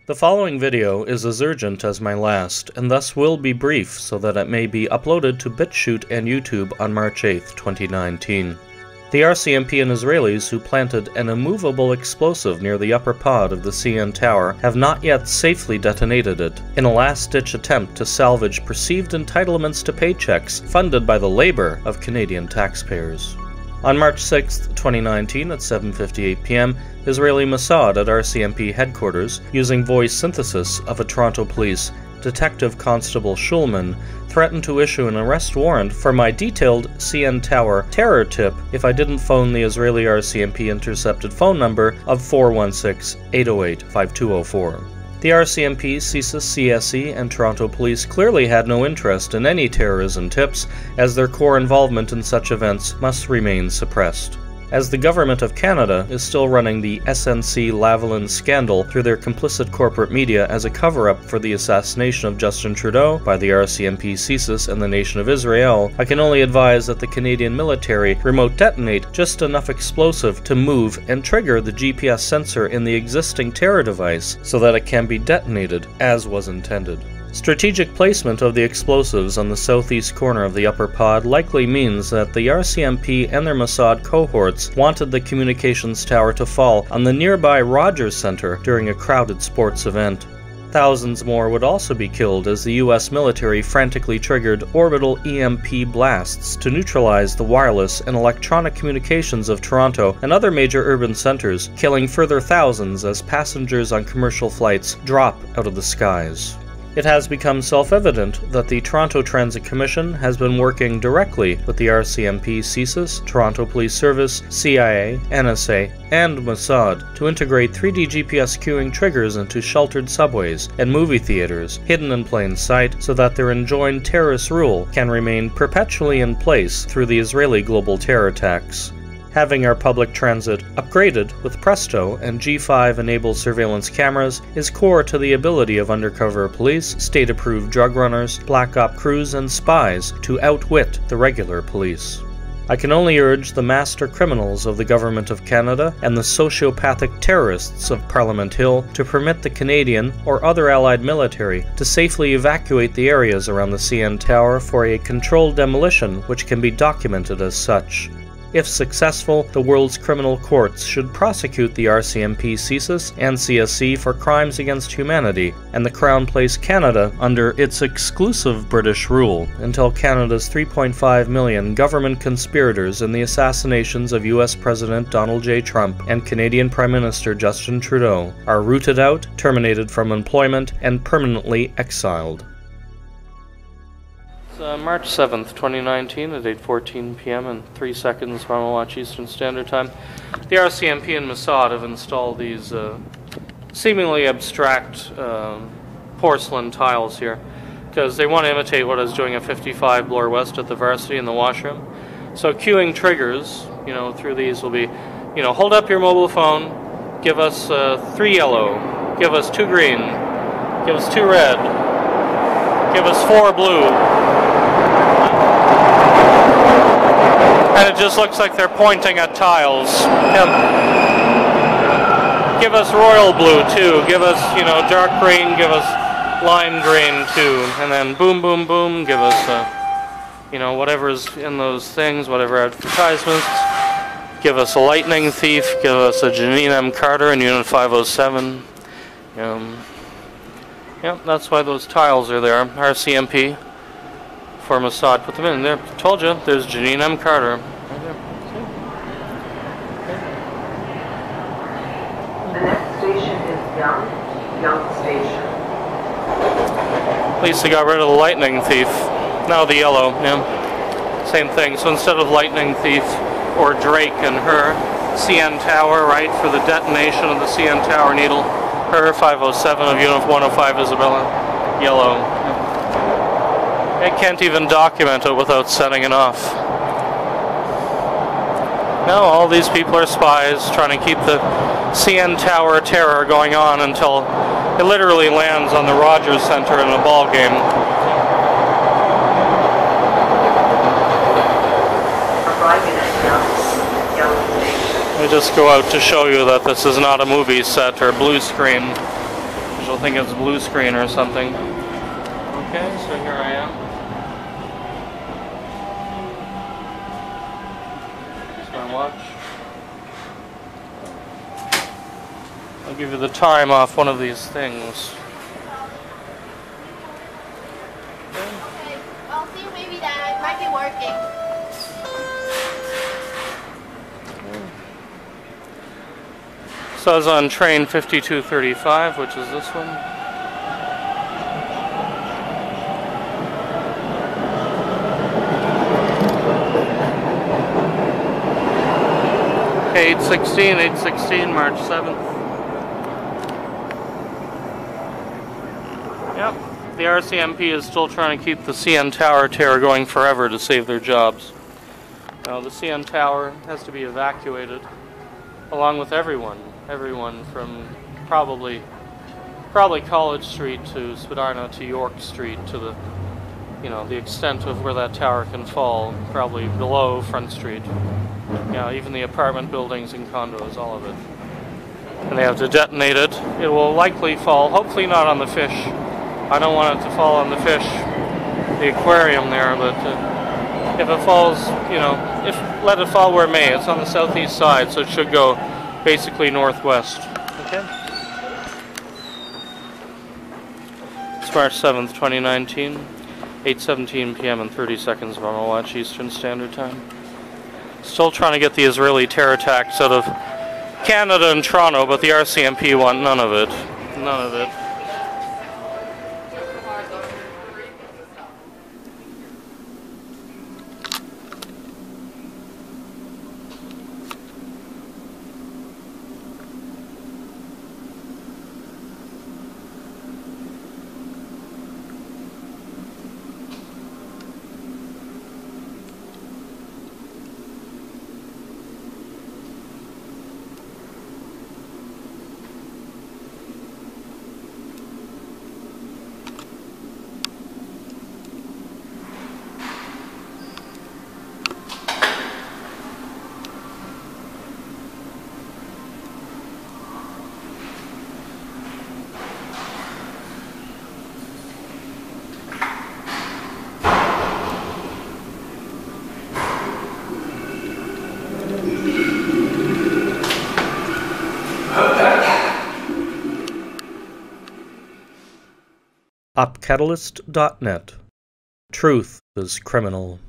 The following video is as urgent as my last, and thus will be brief so that it may be uploaded to BitChute and YouTube on March 8, 2019. The RCMP and Israelis who planted an immovable explosive near the upper pod of the CN Tower have not yet safely detonated it, in a last-ditch attempt to salvage perceived entitlements to paychecks funded by the labor of Canadian taxpayers. On March 6, 2019 at 7:58 p.m., Israeli Mossad at RCMP headquarters, using voice synthesis of a Toronto police Detective Constable Schulman, threatened to issue an arrest warrant for my detailed CN Tower terror tip if I didn't phone the Israeli RCMP intercepted phone number of 416-808-5204. The RCMP, csis, CSE, and Toronto Police clearly had no interest in any terrorism tips, as their core involvement in such events must remain suppressed. As the Government of Canada is still running the SNC-Lavalin scandal through their complicit corporate media as a cover-up for the assassination of Justin Trudeau by the RCMP, csis, and the Nation of Israel, I can only advise that the Canadian military remote detonate just enough explosive to move and trigger the GPS sensor in the existing terror device so that it can be detonated as was intended. Strategic placement of the explosives on the southeast corner of the upper pod likely means that the RCMP and their Mossad cohorts wanted the communications tower to fall on the nearby Rogers Center during a crowded sports event. Thousands more would also be killed as the US military frantically triggered orbital EMP blasts to neutralize the wireless and electronic communications of Toronto and other major urban centers, killing further thousands as passengers on commercial flights drop out of the skies. It has become self-evident that the Toronto Transit Commission has been working directly with the RCMP, csis, Toronto Police Service, CIA, NSA, and Mossad to integrate 3D GPS queuing triggers into sheltered subways and movie theaters, hidden in plain sight, so that their enjoined terrorist rule can remain perpetually in place through the Israeli global terror attacks. Having our public transit upgraded with Presto and G5-enabled surveillance cameras is core to the ability of undercover police, state-approved drug runners, black op crews, and spies to outwit the regular police. I can only urge the master criminals of the Government of Canada and the sociopathic terrorists of Parliament Hill to permit the Canadian or other allied military to safely evacuate the areas around the CN Tower for a controlled demolition which can be documented as such. If successful, the world's criminal courts should prosecute the RCMP, csis, and CSE for crimes against humanity, and the Crown place Canada under its exclusive British rule until Canada's 3.5 million government conspirators in the assassinations of US President Donald J. Trump and Canadian Prime Minister Justin Trudeau are rooted out, terminated from employment, and permanently exiled. It's March 7th, 2019 at 8:14 p.m. and 3 seconds when I watch Eastern Standard Time. The RCMP and Mossad have installed these seemingly abstract porcelain tiles here because they want to imitate what I was doing at 55 Bloor West at the Varsity in the washroom. So queuing triggers, through these will be, hold up your mobile phone, give us 3 yellow, give us 2 green, give us 2 red, give us 4 blue. And it just looks like they're pointing at tiles. Give us royal blue too. Give us, dark green. Give us lime green too. And then boom, boom, boom. Give us, whatever's in those things, whatever advertisements. Give us a lightning thief. Give us a Janine M. Carter in Unit 507. That's why those tiles are there. RCMP. For Mossad, put them in there. Told you, there's Janine M. Carter. Right there. The next station is Young Station. At least they got rid of the lightning thief. Now the yellow, same thing. So instead of lightning thief or Drake and her, CN Tower, right, for the detonation of the CN Tower needle, her 507 of Unit 105 Isabella, yellow. I can't even document it without setting it off. No, all these people are spies trying to keep the CN Tower terror going on until it literally lands on the Rogers Center in a ball game. I just go out to show you that this is not a movie set or blue screen. She'll think it's blue screen or something. Okay, so here I am. Just my watch. I'll give you the time off one of these things. Okay, I'll see you maybe that might be working. So I was on train 5235, which is this one. Okay, 816, March 7th. Yep, the RCMP is still trying to keep the CN Tower terror going forever to save their jobs. Now, the CN Tower has to be evacuated, along with everyone from probably College Street to Spadina to York Street to the, the extent of where that tower can fall, probably below Front Street. Even the apartment buildings and condos, all of it. And they have to detonate it. It will likely fall, hopefully not on the fish. I don't want it to fall on the fish, the aquarium there, but if it falls, let it fall where it may. It's on the southeast side, so it should go basically northwest. Okay? It's March 7th, 2019, 8:17 p.m. and 30 seconds on my watch, Eastern Standard Time. Still trying to get the Israeli terror attacks out of Canada and Toronto, but the RCMP want none of it. None of it. Opcatalyst.net. Truth is criminal.